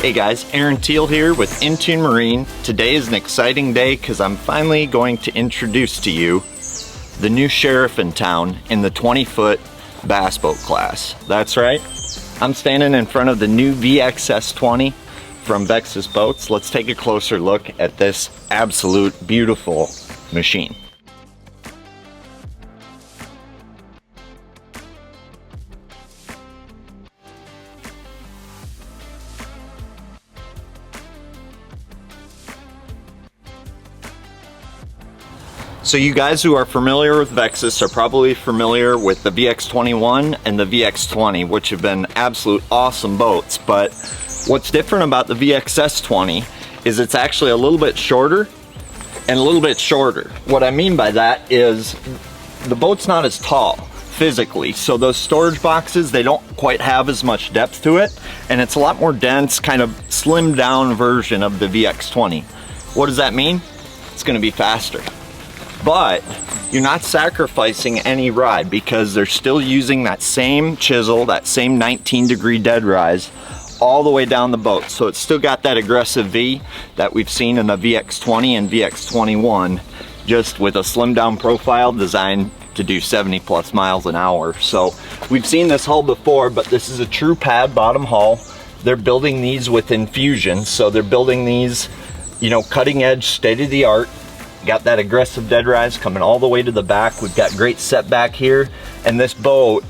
Hey guys, Aaron Teal here with Intune Marine. Today is an exciting day because I'm finally going to introduce to you the new sheriff in town in the 20-foot bass boat class. That's right, I'm standing in front of the new VXS20 from Vexus Boats. Let's take a closer look at this absolute beautiful machine. So you guys who are familiar with Vexus are probably familiar with the VX21 and the VX20, which have been absolute awesome boats. But what's different about the VXS20 is it's actually a little bit shorter and a little bit shorter. What I mean by that is the boat's not as tall physically, so those storage boxes, they don't quite have as much depth to it, and it's a lot more dense, kind of slimmed down version of the VX20. What does that mean? It's going to be faster. But you're not sacrificing any ride because they're still using that same chisel, that same 19-degree dead rise all the way down the boat. So it's still got that aggressive V that we've seen in the VX20 and VX21, just with a slimmed down profile designed to do 70+ miles an hour. So we've seen this hull before, but this is a true pad bottom hull. They're building these with infusion, so they're building these, you know, cutting edge, state-of-the-art. Got that aggressive dead rise coming all the way to the back. We've got great setback here, and this boat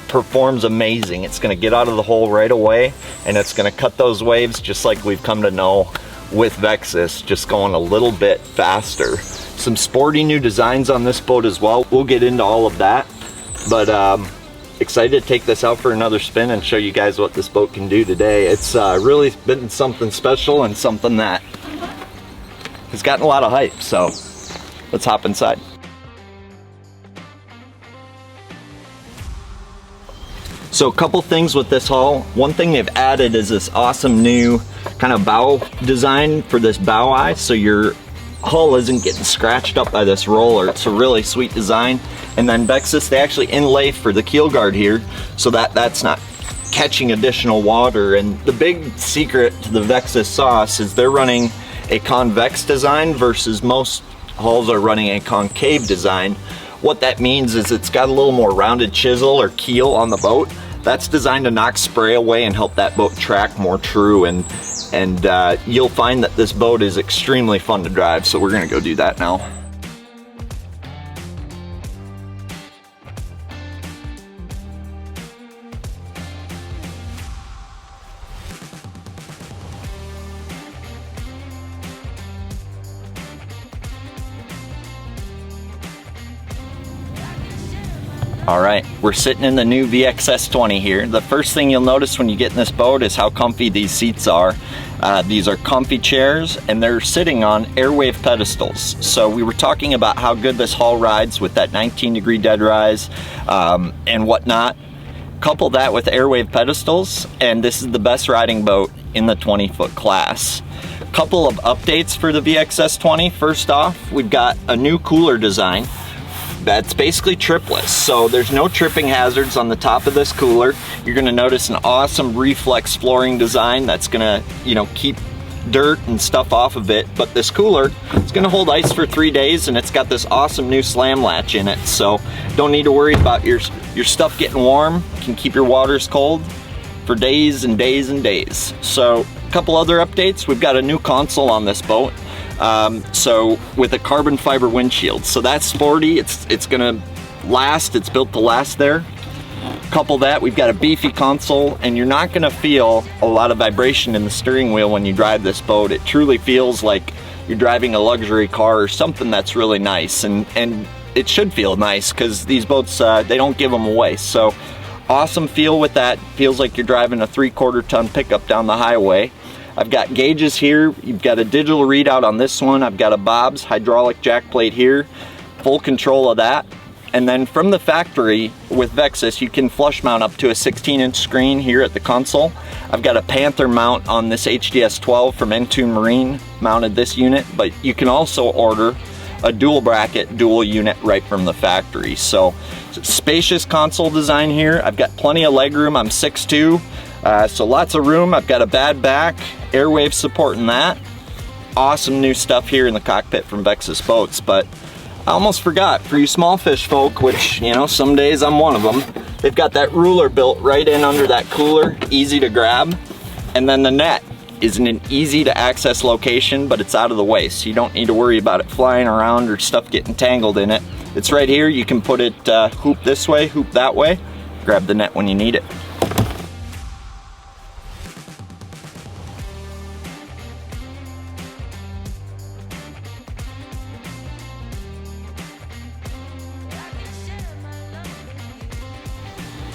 performs amazing. It's going to get out of the hole right away, and it's going to cut those waves just like we've come to know with Vexus, just going a little bit faster. Some sporty new designs on this boat as well. We'll get into all of that, but excited to take this out for another spin and show you guys what this boat can do today. It's really been something special and something that has gotten a lot of hype, so let's hop inside. So a couple things with this hull. One thing they've added is this awesome new kind of bow design for this bow eye, so your hull isn't getting scratched up by this roller. It's a really sweet design. And then Vexus, they actually inlay for the keel guard here so that that's not catching additional water. And the big secret to the Vexus sauce is they're running a convex design versus most hulls are running a concave design. What that means is it's got a little more rounded chisel or keel on the boat. That's designed to knock spray away and help that boat track more true, and you'll find that this boat is extremely fun to drive, so we're gonna go do that now. All right, we're sitting in the new VXS20 here. The first thing you'll notice when you get in this boat is how comfy these seats are. These are comfy chairs, and they're sitting on airwave pedestals. So we were talking about how good this hull rides with that 19-degree dead rise and whatnot. Couple that with airwave pedestals, and this is the best riding boat in the 20-foot class. Couple of updates for the VXS20. First off, we've got a new cooler design that's basically tripless, so there's no tripping hazards on the top of this cooler. You're going to notice an awesome reflex flooring design that's going to, you know, keep dirt and stuff off of it. But this cooler, it's going to hold ice for 3 days, and it's got this awesome new slam latch in it, so don't need to worry about your stuff getting warm. You can keep your waters cold for days and days and days. So a couple other updates. We've got a new console on this boat. So with a carbon fiber windshield, so that's sporty. It's gonna last. It's built to last there. Couple that, we've got a beefy console, and you're not gonna feel a lot of vibration in the steering wheel when you drive this boat. It truly feels like you're driving a luxury car or something that's really nice, and it should feel nice because these boats, they don't give them away. So awesome feel with that. Feels like you're driving a 3/4 ton pickup down the highway. I've got gauges here. You've got a digital readout on this one. I've got a Bob's hydraulic jack plate here. Full control of that. And then from the factory with Vexus, you can flush mount up to a 16-inch screen here at the console. I've got a Panther mount on this HDS 12 from Intune Marine mounted this unit, but you can also order a dual bracket, dual unit right from the factory. So spacious console design here. I've got plenty of legroom. I'm 6'2". So lots of room. I've got a bad back, airwave supporting that. Awesome new stuff here in the cockpit from Vexus Boats. But I almost forgot, for you small fish folk, which, you know, some days I'm one of them, they've got that ruler built right in under that cooler, easy to grab. And then the net is in an easy to access location, but it's out of the way, so you don't need to worry about it flying around or stuff getting tangled in it. It's right here. You can put it hoop this way, hoop that way, grab the net when you need it.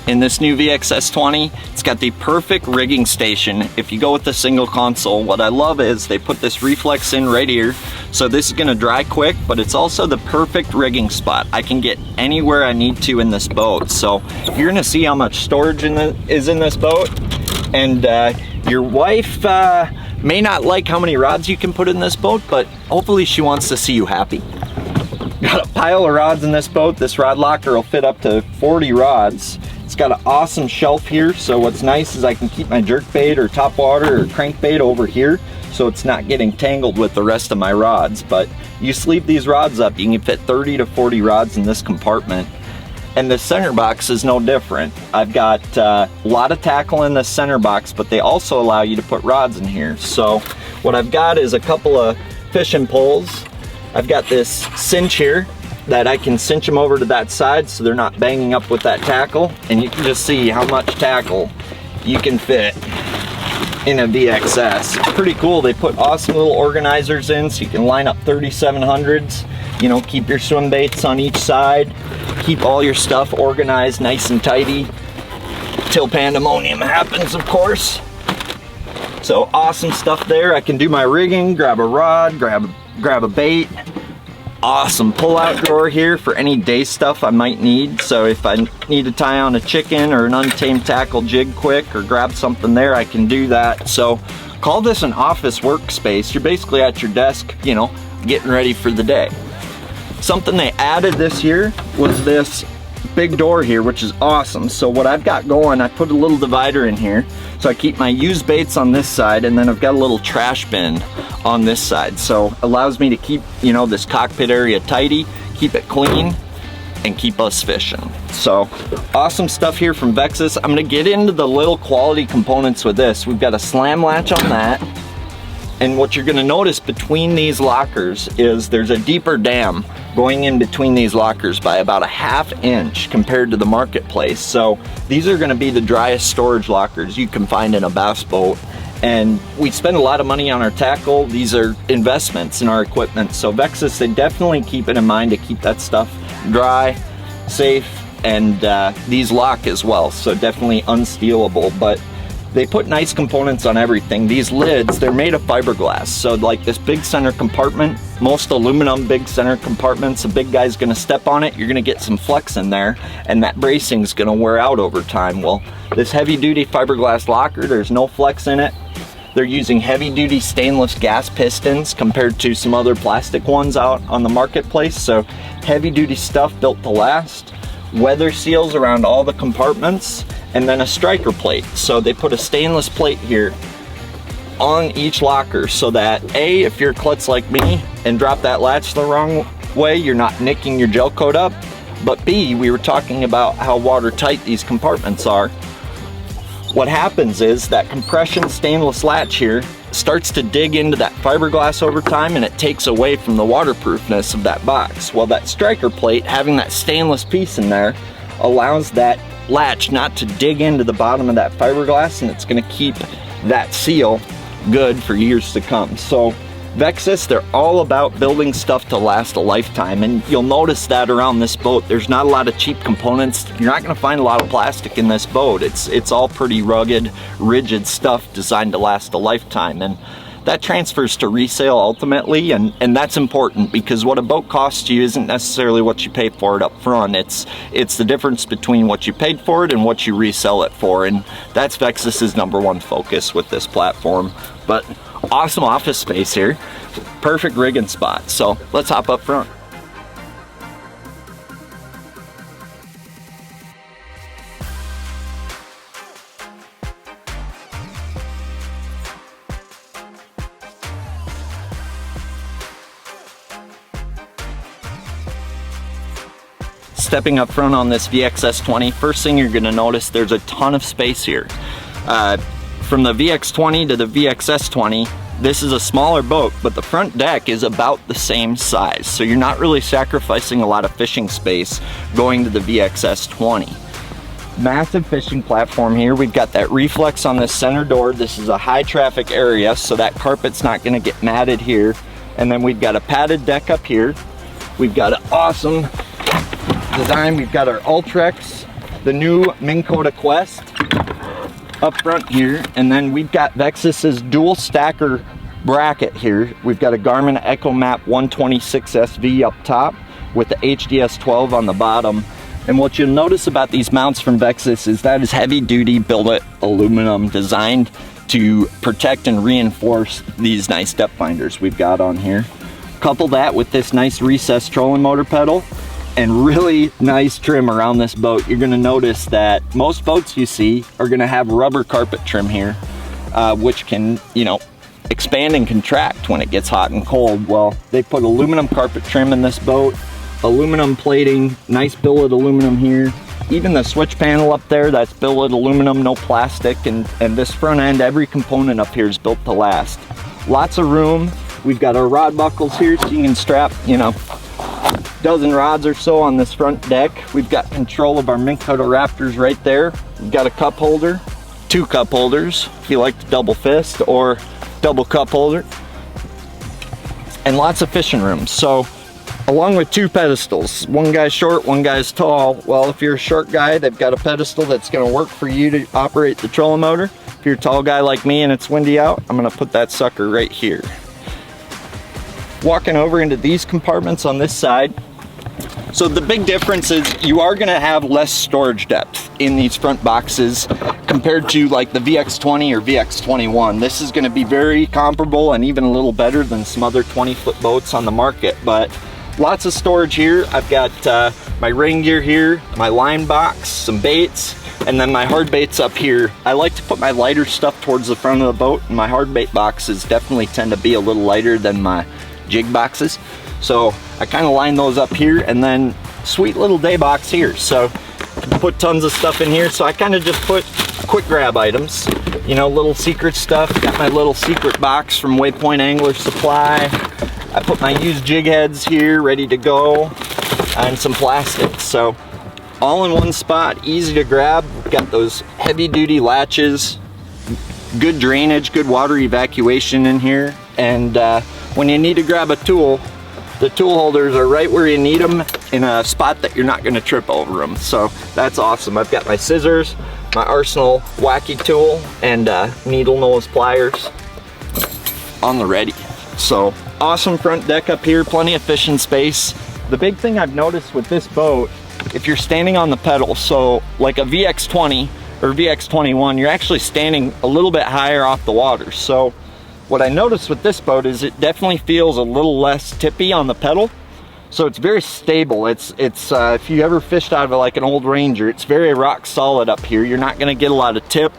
In this new VXS20, it's got the perfect rigging station. If you go with the single console, what I love is they put this reflex in right here. So this is gonna dry quick, but it's also the perfect rigging spot. I can get anywhere I need to in this boat. So you're gonna see how much storage is in this boat. And your wife may not like how many rods you can put in this boat, but hopefully she wants to see you happy. Got a pile of rods in this boat. This rod locker will fit up to 40 rods. It's got an awesome shelf here, so what's nice is I can keep my jerkbait or topwater or crankbait over here, so it's not getting tangled with the rest of my rods. But you sleeve these rods up, you can fit 30 to 40 rods in this compartment. And the center box is no different. I've got a lot of tackle in the center box, but they also allow you to put rods in here. So what I've got is a couple of fishing poles. I've got this cinch here that I can cinch them over to that side so they're not banging up with that tackle. And you can just see how much tackle you can fit in a VXS. It's pretty cool. They put awesome little organizers in so you can line up 3700s, you know, keep your swim baits on each side, keep all your stuff organized nice and tidy till pandemonium happens, of course. So awesome stuff there. I can do my rigging, grab a rod, grab a bait. Awesome pull-out drawer here for any day stuff I might need. So if I need to tie on a chicken or an untamed tackle jig quick or grab something there, I can do that. So call this an office workspace. You're basically at your desk, you know, getting ready for the day. Something they added this year was this big door here, which is awesome. So what I've got going, I put a little divider in here. So I keep my used baits on this side, and then I've got a little trash bin on this side. So allows me to keep, you know, this cockpit area tidy, keep it clean, and keep us fishing. So awesome stuff here from Vexus. I'm gonna get into the little quality components with this. We've got a slam latch on that. And what you're gonna notice between these lockers is there's a deeper dam going in between these lockers by about a ½ inch compared to the marketplace. So these are gonna be the driest storage lockers you can find in a bass boat. And we spend a lot of money on our tackle. These are investments in our equipment. So Vexus, they definitely keep it in mind to keep that stuff dry, safe, and these lock as well. So definitely unstealable. But they put nice components on everything. These lids, they're made of fiberglass. So like this big center compartment, most aluminum big center compartments, a big guy's gonna step on it, you're gonna get some flex in there, and that bracing's gonna wear out over time. Well, this heavy duty fiberglass locker, there's no flex in it. They're using heavy duty stainless gas pistons compared to some other plastic ones out on the marketplace. So heavy duty stuff built to last. Weather seals around all the compartments, and then a striker plate. So they put a stainless plate here on each locker so that A, if you're a klutz like me and drop that latch the wrong way, you're not nicking your gel coat up. But B, we were talking about how watertight these compartments are. What happens is that compression stainless latch here starts to dig into that fiberglass over time, and it takes away from the waterproofness of that box. Well, that striker plate, having that stainless piece in there, allows that latch not to dig into the bottom of that fiberglass, and it's going to keep that seal good for years to come. So Vexus, they're all about building stuff to last a lifetime, and you'll notice that around this boat there's not a lot of cheap components. You're not going to find a lot of plastic in this boat. It's all pretty rugged, rigid stuff designed to last a lifetime, and that transfers to resale ultimately, and that's important, because what a boat costs you isn't necessarily what you pay for it up front. It's the difference between what you paid for it and what you resell it for, and that's Vexus's #1 focus with this platform. But awesome office space here, perfect rigging spot. So let's hop up front. stepping up front on this VXS20, first thing you're gonna notice, there's a ton of space here. From the VX20 to the VXS20, this is a smaller boat, but the front deck is about the same size. So you're not really sacrificing a lot of fishing space going to the VXS20. Massive fishing platform here. We've got that reflex on this center door. This is a high traffic area, so that carpet's not gonna get matted here. And then we've got a padded deck up here. We've got an awesome design. We've got our Ultrex, the new Minn Kota Quest up front here. And then we've got Vexus's dual stacker bracket here. We've got a Garmin EchoMap 126 SV up top with the HDS 12 on the bottom. And what you'll notice about these mounts from Vexus is that is heavy duty billet aluminum designed to protect and reinforce these nice depth finders we've got on here. Couple that with this nice recessed trolling motor pedal and really nice trim around this boat. You're gonna notice that most boats you see are gonna have rubber carpet trim here, which can, you know, expand and contract when it gets hot and cold. Well, they put aluminum carpet trim in this boat, aluminum plating, nice billet aluminum here. Even the switch panel up there, that's billet aluminum, no plastic, and this front end, every component up here is built to last. Lots of room. We've got our rod buckles here, so you can strap, you know, a dozen rods or so on this front deck. We've got control of our Minn Kota Raptors right there. We've got a cup holder, 2 cup holders, if you like to double fist, or double cup holder, and lots of fishing room. So, along with 2 pedestals, one guy's short, one guy's tall. Well, if you're a short guy, they've got a pedestal that's gonna work for you to operate the trolling motor. If you're a tall guy like me and it's windy out, I'm gonna put that sucker right here. Walking over into these compartments on this side. So the big difference is you are gonna have less storage depth in these front boxes compared to like the VX20 or VX21. This is gonna be very comparable and even a little better than some other 20-foot boats on the market, but lots of storage here. I've got my rain gear here, my line box, some baits, and then my hard baits up here. I like to put my lighter stuff towards the front of the boat, and my hard bait boxes definitely tend to be a little lighter than my jig boxes. So I kind of line those up here, and then sweet little day box here. So put tons of stuff in here. So I kind of just put quick grab items, you know, little secret stuff. Got my little secret box from Waypoint Angler Supply. I put my used jig heads here ready to go, and some plastics. So all in one spot, easy to grab. We've got those heavy duty latches, good drainage, good water evacuation in here. And when you need to grab a tool, the tool holders are right where you need them in a spot that you're not gonna trip over them. So that's awesome. I've got my scissors, my Arsenal wacky tool, and needle nose pliers on the ready. So awesome front deck up here, plenty of fishing space. The big thing I've noticed with this boat, if you're standing on the pedal, so like a VX20 or VX21, you're actually standing a little bit higher off the water. So what I noticed with this boat is it definitely feels a little less tippy on the pedal. So it's very stable. It's if you ever fished out of like an old Ranger, it's very rock solid up here. You're not gonna get a lot of tip,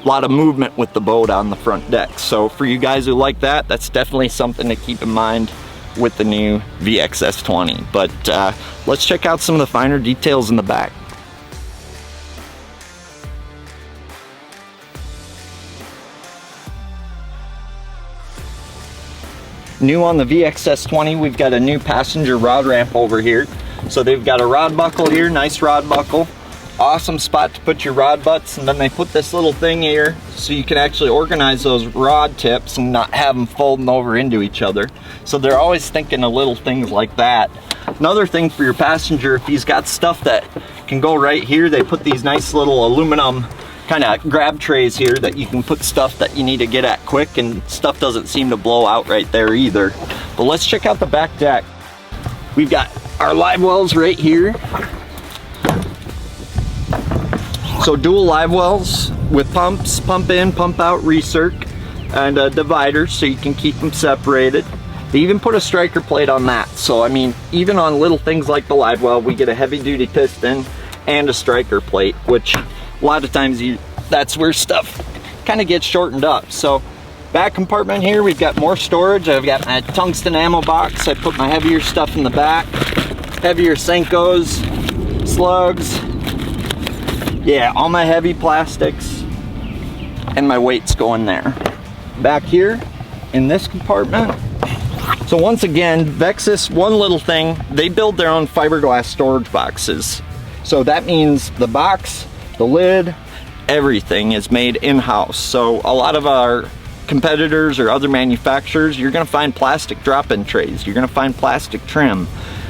a lot of movement with the boat on the front deck. So for you guys who like that, that's definitely something to keep in mind with the new VXS20. But let's check out some of the finer details in the back. New on the VXS20, we've got a new passenger rod ramp over here. So they've got a rod buckle here, nice rod buckle. Awesome spot to put your rod butts, and then they put this little thing here so you can actually organize those rod tips and not have them folding over into each other. So they're always thinking of little things like that. Another thing for your passenger, if he's got stuff that can go right here, they put these nice little aluminum kind of grab trays here that you can put stuff that you need to get at quick, and stuff doesn't seem to blow out right there either. But let's check out the back deck. We've got our Livewells right here. So dual Livewells with pumps, pump in, pump out recirc, and a divider so you can keep them separated. They even put a striker plate on that. So I mean, even on little things like the Livewell, we get a heavy duty piston and a striker plate, which a lot of times that's where stuff kind of gets shortened up. So back compartment here, we've got more storage. I've got my tungsten ammo box. I put my heavier stuff in the back, heavier Senkos, slugs. Yeah, all my heavy plastics and my weights go in there. Back here in this compartment. So once again, Vexus, one little thing, they build their own fiberglass storage boxes. So that means the box, the lid, everything is made in-house. So a lot of our competitors or other manufacturers, you're gonna find plastic drop-in trays, you're gonna find plastic trim,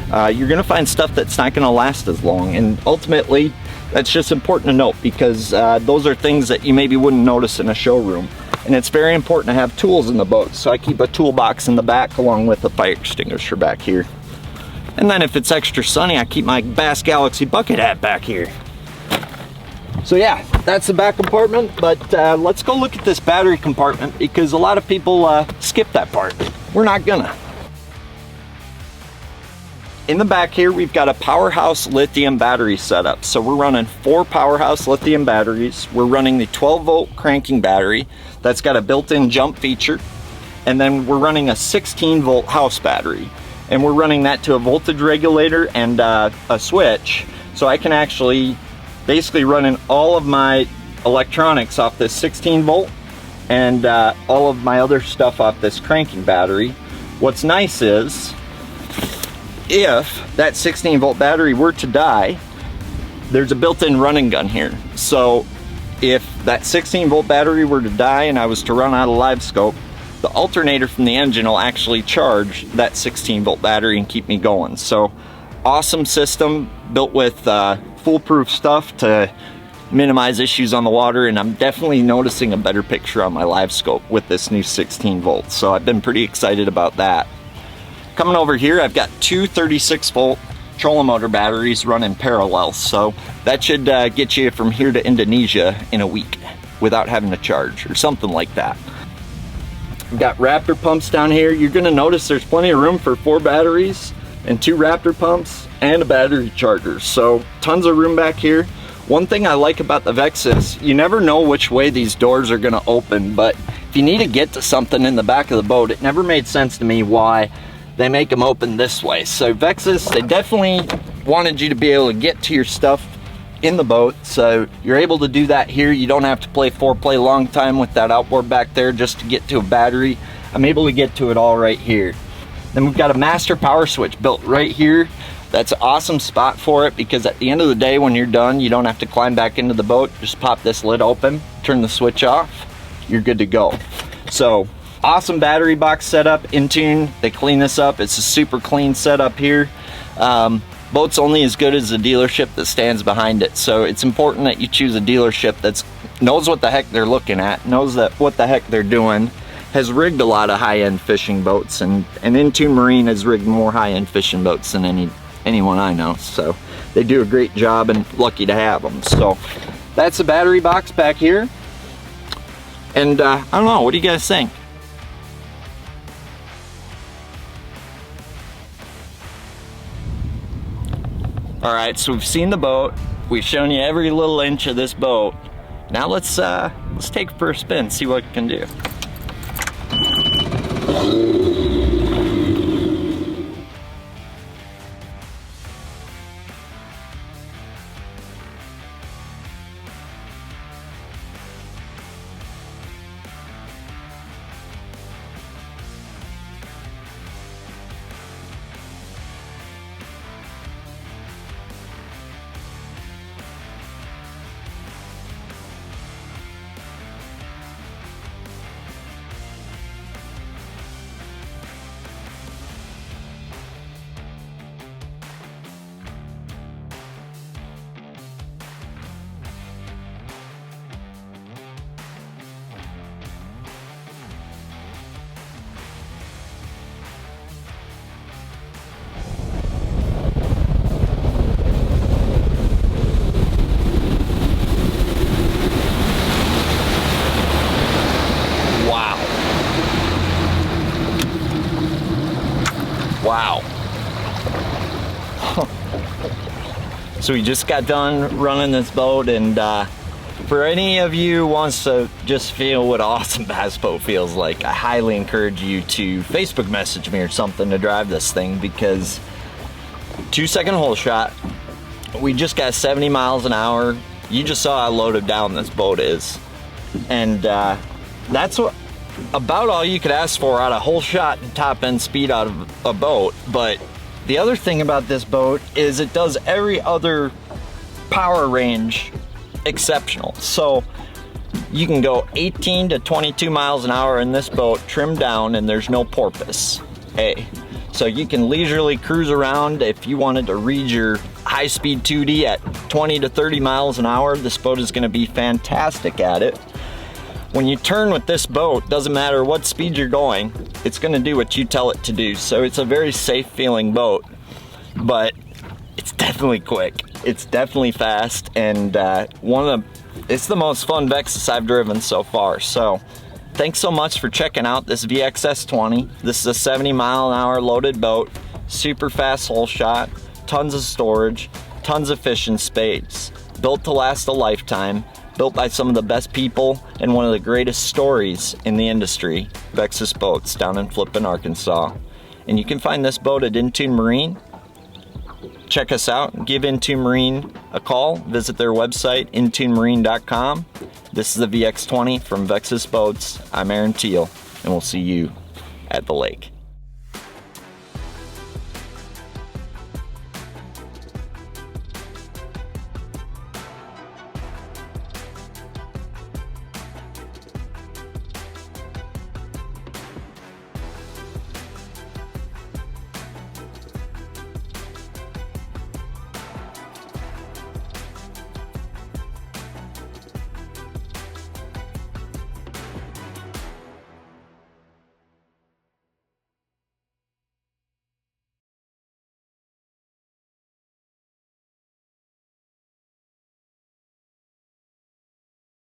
you're gonna find stuff that's not gonna last as long. And ultimately, that's just important to note, because those are things that you maybe wouldn't notice in a showroom. And it's very important to have tools in the boat. So I keep a toolbox in the back along with a fire extinguisher back here. And then if it's extra sunny, I keep my Bass Galaxy bucket hat back here. So yeah, that's the back compartment, but let's go look at this battery compartment, because a lot of people skip that part. We're not gonna. In the back here, we've got a House Lithium Battery setup. So we're running 4 House Lithium batteries. We're running the 12-volt cranking battery that's got a built-in jump feature. And then we're running a 16-volt house battery. And we're running that to a voltage regulator and a switch. So I can actually basically run all of my electronics off this 16-volt and all of my other stuff off this cranking battery. What's nice is, if that 16-volt battery were to die, there's a built-in running gun here. So if that 16-volt battery were to die and I was to run out of Livescope, the alternator from the engine will actually charge that 16-volt battery and keep me going. So awesome system, built with foolproof stuff to minimize issues on the water, and I'm definitely noticing a better picture on my Livescope with this new 16 volts. So I've been pretty excited about that. Coming over here, I've got 2 36-volt trolling motor batteries running parallel, so that should get you from here to Indonesia in a week without having to charge or something like that. We've got Raptor pumps down here. You're gonna notice there's plenty of room for 4 batteries and 2 Raptor pumps and a battery charger, so tons of room back here. One thing I like about the Vexus, you never know which way these doors are gonna open, but if you need to get to something in the back of the boat, it never made sense to me why they make them open this way. So Vexus, they definitely wanted you to be able to get to your stuff in the boat, so you're able to do that here. You don't have to play foreplay long time with that outboard back there just to get to a battery. I'm able to get to it all right here. Then we've got a master power switch built right here. That's an awesome spot for it, because at the end of the day when you're done, you don't have to climb back into the boat. Just pop this lid open, turn the switch off, you're good to go. So awesome battery box setup, in tune. They clean this up. It's a super clean setup here. Boat's only as good as the dealership that stands behind it. So it's important that you choose a dealership that knows what the heck they're looking at, knows that what the heck they're doing, has rigged a lot of high-end fishing boats, and Intune Marine has rigged more high-end fishing boats than anyone I know. So they do a great job, and lucky to have them. So that's the battery box back here. And I don't know, what do you guys think? All right, so we've seen the boat. We've shown you every little inch of this boat. Now let's take it for a spin, see what it can do. Wow. So we just got done running this boat, and for any of you who wants to just feel what awesome bass boat feels like, I highly encourage you to Facebook message me or something to drive this thing, because 2-second hole shot, we just got 70 miles an hour. You just saw how loaded down this boat is. And that's what about all you could ask for out of whole shot and top end speed out of a boat. But the other thing about this boat is it does every other power range exceptional. So you can go 18 to 22 miles an hour in this boat, trimmed down, and there's no porpoise. So you can leisurely cruise around. If you wanted to read your high-speed 2D at 20 to 30 miles an hour, this boat is going to be fantastic at it. When you turn with this boat, doesn't matter what speed you're going, it's going to do what you tell it to do. So it's a very safe feeling boat, but it's definitely quick. It's definitely fast, and it's the most fun Vexus I've driven so far. So thanks so much for checking out this VXS20. This is a 70 mile an hour loaded boat, super fast hole shot, tons of storage, tons of fishing space, built to last a lifetime, built by some of the best people and one of the greatest stories in the industry, Vexus Boats down in Flippin, Arkansas. And you can find this boat at Intune Marine. Check us out, give Intune Marine a call, visit their website, intunemarine.com. This is the VX20 from Vexus Boats. I'm Aaron Teal, and we'll see you at the lake.